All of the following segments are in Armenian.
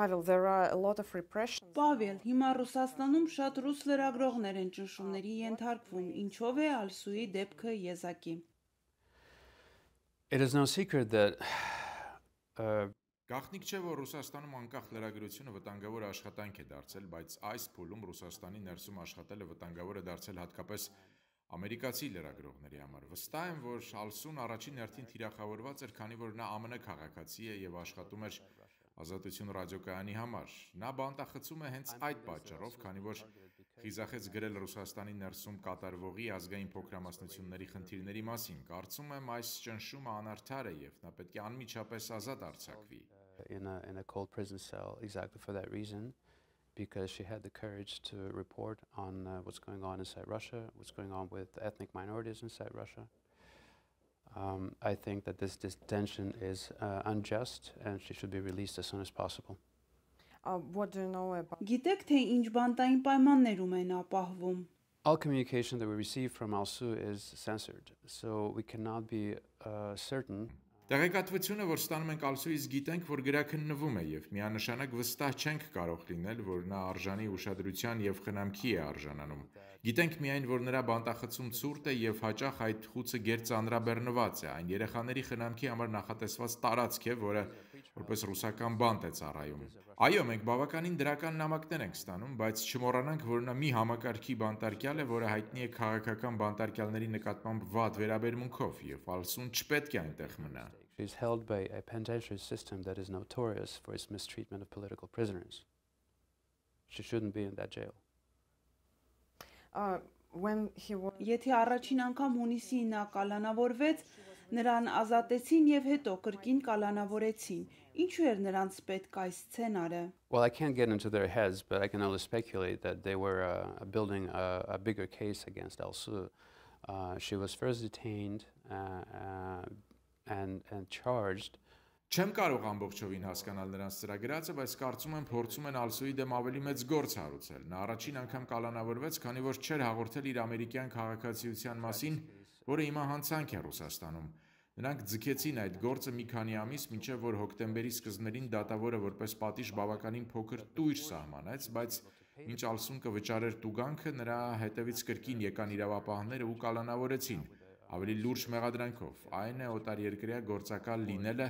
Pavel, there are a lot of repressions. Պավել, հիմա Ռուսաստանում շատ ռուս լրագրողներ են ճնշումների ենթարկվում, ինչով է Ալսուի դեպքը եզակի։ It is no secret that Գաղտնիք չէ, որ Ռուսաստանում անկախ լրագրությունը վտանգավոր աշխատանք է դարձել, բայց այս փուլում Ռուսաստանի ներսում աշխատելը վտանգավոր է դարձել հատկապես ամերիկացի լրագրողների համար։ Վստահ եմ, որ Ալսուն առաջին հերթին թիրախավորված էր, քանի որ նա ԱՄՆ քաղաքացի է եւ աշխատում էր Ազատություն ռադիոկայանի համար։ Նա բանտախցում է հենց այդ պատճառով, քանի որ խիզախեց գրել Ռուսաստանի ներսում կատարվողի ազգային փոքրամասնությունների խնդիրների մասին։ Կարծում եմ, այս ճնշումը անարդար է եւ նա պետք է անմիջապես ազատ արձակվի։ in a cold prison cell exactly for that reason, because she had the courage to report on what's going on inside Russia, what's going on with ethnic minorities inside Russia. I think that this detention is unjust and she should be released as soon as possible. What do you know about? Գիտեք, թե ինչ բանտային պայմաններում են ապահվում։ All communication that we receive from Ալսու is censored, so we cannot be certain. Տեղեկատվությունը, որ ստանում ենք Ալսուից, գիտենք, որ գրաքննվում է եւ միանշանակ վստահ չենք կարող լինել, որ նա արժանի ուշադրության եւ խնամքի է արժանանում։ Գիտենք միայն, որ նրա բանտախցում ցուրտ է եւ հաճախ այդ խուցը գերծանրաբեռնված է, այն երեխաների խնամքի համար նախատեսված տարածք է, որը որպես ռուսական բանտ է ծառայում։ Այո, մենք բավականին դրական նամակներ ենք ստանում, բայց չմոռանանք, որ նա մի համակարգի բանտարկյալ է, որը հայտնի է քաղաքական բանտարկյալների նկատմամբ վատ վերաբերմունքով եւ Ալսուն չպետք է այնտեղ մնա։ She is held by a penitentiary system that is notorious for its mistreatment of political prisoners. She shouldn't be in that jail. When he was Եթե առաջին անգամ հունիսին նա կալանավորվեց, նրան ազատեցին եւ հետո կրկին կալանավորեցին։ Ինչու էր նրանց պետք այս սցենարը։ Well, I can't get into their heads, but I can only speculate that they were building a bigger case against Ալսու. She was first detained and charged. Չեմ կարող ամբողջովին հասկանալ նրանց ծրագրածը, բայց կարծում եմ փորձում են Ալսուի դեմ ավելի մեծ գործ հարուցել։ Նա առաջին անգամ կալանավորվեց, քանի որ չէր հաղորդել իր ամերիկյան քաղաքացիության մասին, որը հիմա հանցանք է Ռուսաստանում։ Նրանք ձգեցին այդ գործը մի քանի ամիս, մինչև որ հոկտեմբերի սկզբներին դատավորը որպես պատիժ բավականին փոքր տույր սահմանեց, բայց մինչ Ալսուն կվճարեր տուգանքը, նրա հետևից կրկին եկան իրավապահները ու կալանավորեցին, ավելի լուրջ մեղադրանքով։ Այն է օտարերկրյա գործակալ լինելը,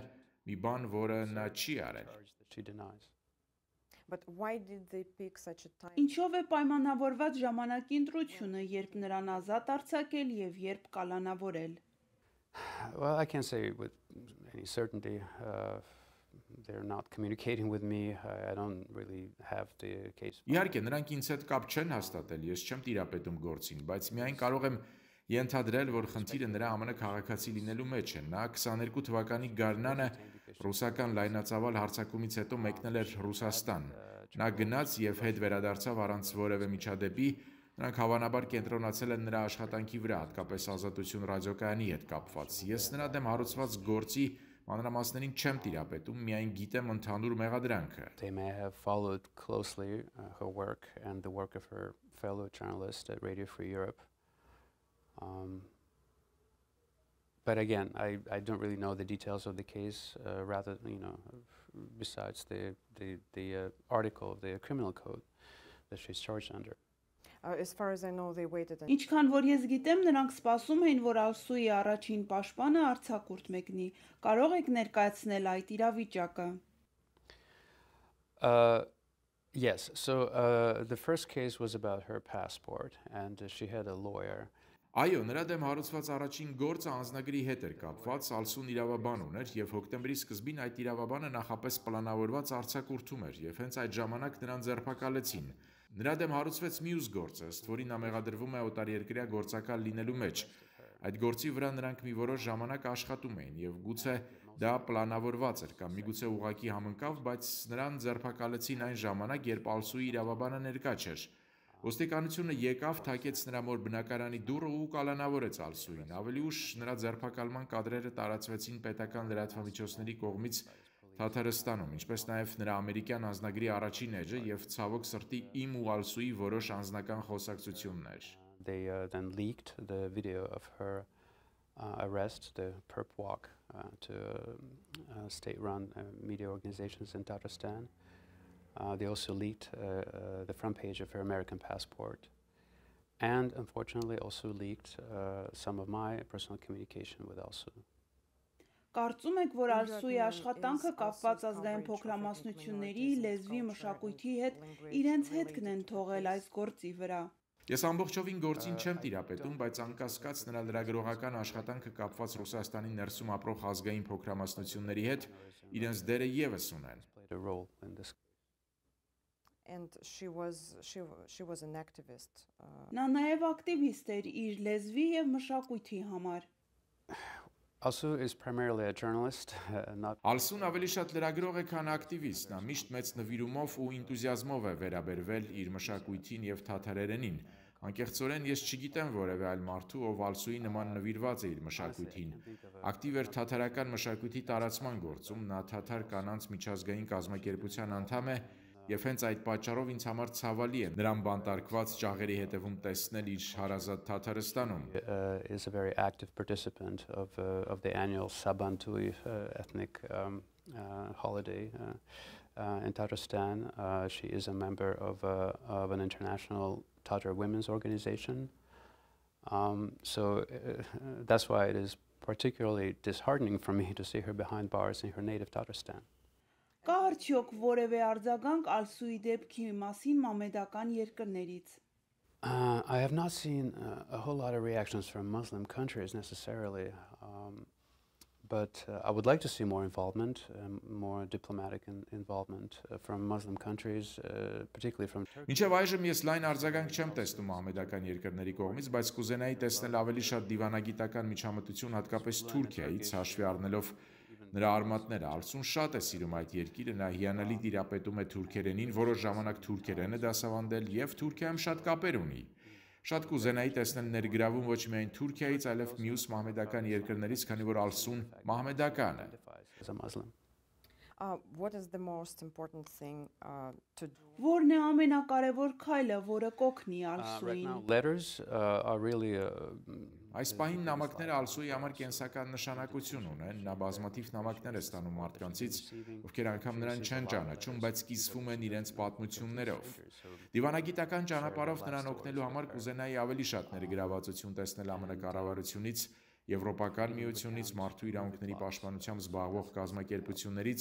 մի բան, որը նա չի արել։ She denies. But why did they pick such a time? Ինչով է պայմանավորված ժամանակի ընտրությունը, երբ նրան ազատ արձակել եւ երբ կալանավորել։ Well, I can't say with any certainty. They're not communicating with me. I don't really have the case. Իհարկե, նրանք ինձ հետ կապ չեն հաստատել, ես չեմ տիրապետում գործին, բայց միայն կարող եմ ենթադրել, որ խնդիրը նրա ԱՄՆ քաղաքացի լինելու մեջ է։ Նա 22 թվականի գարնանը ռուսական լայնածավալ հարձակումից հետո մեկնել էր Ռուսաստան։ Նա գնաց եւ հետ վերադարձավ առանց որևէ միջադեպի։ Նրանք հավանաբար կենտրոնացել են նրա աշխատանքի վրա, հատկապես Ազատություն ռադիոկայանի հետ կապված։ Ես նրա դեմ հարուցված գործի մանրամասներին չեմ տիրապետում, միայն գիտեմ ընդհանուր մեղադրանքը։ They may have followed closely her work and the work of her fellow journalist at Radio Free Europe. But again, I don't really know the details of the case. Rather, besides the article of the criminal code that she's charged under. As far as I know, they waited. Ինչքան որ ես գիտեմ, նրանք սպասում էին, որ Ալսուի առաջին պաշտպանը արձակուրդ մեկնի։ Կարող եք ներկայացնել այդ իրավիճակը։ Yes. So the first case was about her passport, and she had a lawyer. Այո, նրա դեմ հարուցված առաջին գործը անձնագրի հետ էր կապված, Ալսուն իրավաբան ուներ եւ հոկտեմբերի սկզբին այդ իրավաբանը նախապես պլանավորված արձակուրդում էր եւ հենց այդ ժամանակ նրան ձերբակալեցին։ Նրա դեմ հարուցվեց մյուս գործ, ըստ որի նա մեղադրվում է օտարերկրյա գործակալ լինելու մեջ։ Այդ գործի վրա նրանք մի որոշ ժամանակ աշխատում էին եւ գուցե դա պլանավորված էր կամ միգուցե ուղղակի համընկավ, բայց նրան ձերբակալեցին այն ժամանակ, երբ Ալսուի իրավաբանը ներկա չէր։ Ոստիկանությունը եկավ, թակեց նրա մոր բնակարանի դուռը ու կալանավորեց Ալսուին։ Ավելի ուշ նրա ձերբակալման կադրերը տարածվեցին պետական լրատվամիջոցների կողմից Թաթարստանում, ինչպես նաև նրա ամերիկյան անձնագրի առաջին էջը եւ ցավոք սրտի իմ ու Ալսուի որոշ անձնական խոսակցություններ։ They then leaked the video of her arrest, the perp walk to state-run media organizations in Tatarstan. They also leaked the front page of her American passport, and unfortunately also leaked some of my personal communication with Ալսու. Կարծում եք, որ Ալսուի աշխատանքը կապված ազգային փոքրամասնությունների, լեզվի, մշակույթի հետ իրենց հետքն են թողել այս գործի վրա։ Ես ամբողջովին գործին չեմ տիրապետում, բայց անկասկած նրա լրագրողական աշխատանքը կապված Ռուսաստանի ներսում ապրող ազգային փոքրամասնությունների հետ իրենց դերը եւս ունեն։ And she was an activist. Նա նաև ակտիվիստ էր իր լեզվի եւ մշակույթի համար։ Ալսու is primarily a journalist, not. Ալսուն ավելի շատ լրագրող է, քան ակտիվիստ։ Նա միշտ մեծ նվիրումով ու ինտուզիազմով է վերաբերվել իր մշակույթին եւ թաթարերենին։ Անկեղծորեն ես չգիտեմ որևէ այլ մարդու, ով Ալսուի նման նվիրված է իր մշակույթին։ Ակտիվ էր թաթարական մշակույթի տարածման գործում, նա թաթար կանանց միջազգային կազմակերպության անդամ է եւ հենց այդ պատճառով ինձ համար ցավալի է նրան բանտարկված ճաղերի հետևում տեսնել իր հարազատ Թաթարստանում։ Is a very active participant of the annual Sabantui ethnic holiday in Tatarstan. She is a member of an international Tatar women's organization. So that's why it is particularly disheartening for me to see her behind bars in her native Tatarstan. Կա արդյոք որևէ արձագանք Ալսուի դեպքի մասին մամեդական երկրներից։ I have not seen a whole lot of reactions from Muslim countries necessarily, but I would like to see more involvement, more diplomatic involvement from Muslim countries, particularly from Turkey. Մինչև այժմ ես լայն արձագանք չեմ տեսնում մահմեդական երկրների կողմից, բայց կուզենայի տեսնել ավելի շատ դիվանագիտական միջամտություն հատկապես Թուրքիայից, հաշվի առնելով նրա արմատները։ Ալսուն շատ է սիրում այդ երկիրը, նա հիանալի տիրապետում է թուրքերենին, որոշ ժամանակ թուրքերեն է դասավանդել եւ Թուրքիայում շատ կապեր ունի։ Շատ կուզենայի տեսնել ներգրավում ոչ միայն Թուրքիայից, այլև մյուս մահմեդական երկրներից, քանի որ Ալսուն մահմեդական է։ What is the most important thing to do? Որն է ամենակարևոր քայլը, որը կօգնի Ալսուին։ Letters are really Այս պահին նամակները Ալսուի համար կենսական նշանակություն ունեն։ Նա բազմաթիվ նամակներ է ստանում մարդկանցից, ովքեր անգամ նրան չեն ճանաչում, բայց կիսվում են իրենց պատմություններով։ Դիվանագիտական ճանապարհով նրան օգնելու համար կուզենայի ավելի շատ ներգրավվածություն տեսնել ԱՄՆ կառավարությունից, Եվրոպական միությունից, մարդու իրավունքների պաշտպանությամբ զբաղվող կազմակերպություններից։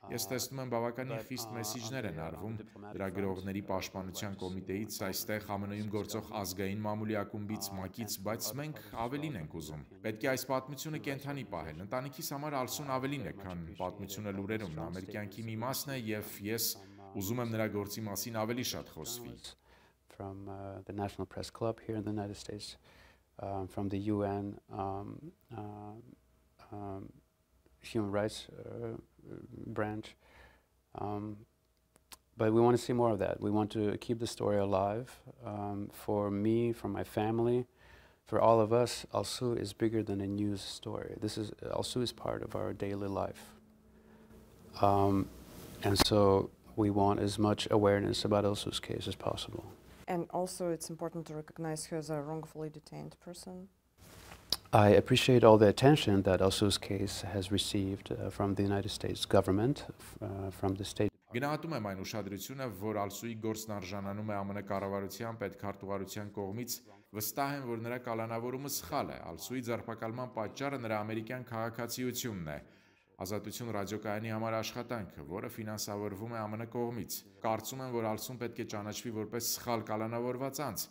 Ես տեսնում եմ բավականին խիստ մեսիջներ են արվում լրագրողների պաշտպանության կոմիտեից, այստեղ ԱՄՆ-ում գործող ազգային մամուլի ակումբից, ՄԱԿ-ից, բայց մենք ավելին ենք ուզում։ Պետք է այս պատմությունը կենթանի պահել։ Ընտանիքիս համար Ալսուն ավելին է, քան պատմությունը լուրերում։ Նա մեր կյանքի մի մասն է եւ ես ուզում եմ նրա գործի մասին ավելի շատ խոսվի։ From the National Press Club here in the United States, from the UN Human Rights branch, but we want to see more of that. We want to keep the story alive. For me, for my family, for all of us, Ալսու is bigger than a news story. Ալսու is part of our daily life, and so we want as much awareness about Ալսու's case as possible. And also it's important to recognize her as a wrongfully detained person. I appreciate all the attention that Ալսու's case has received from the United States government, from the State. Գնահատում եմ այն ուշադրությունը, որ Ալսուի գործն արժանանում է ԱՄՆ կառավարության պետքարտուղարության կողմից, վստահ եմ, որ նրա կալանավորումը սխալ է։ Ալսուի ձեռբակալման պատճառը նրա ամերիկյան քաղաքացիությունն է։ Ազատություն ռադիոկայանի համար աշխատանքը, որը ֆինանսավորվում է ԱՄՆ կողմից։ Կարծում եմ, որ Ալսուն պետք է ճանաչվի որպես սխալ կալանավորված անձ,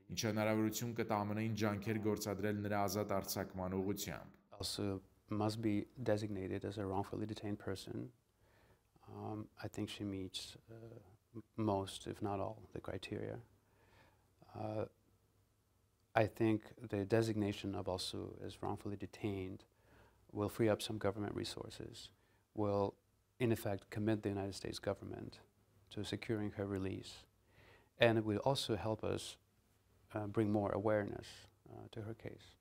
ինչը հնարավորություն կտա ԱՄՆ-ին ջանքեր գործադրել նրա ազատ արձակման ուղղությամբ։ Ալսու must be designated as a wrongfully detained person. I think she meets most, if not all, the criteria. I think the designation of Ալսու as wrongfully detained will free up some government resources, will in effect commit the United States government to securing her release, and it will also help us bring more awareness to her case.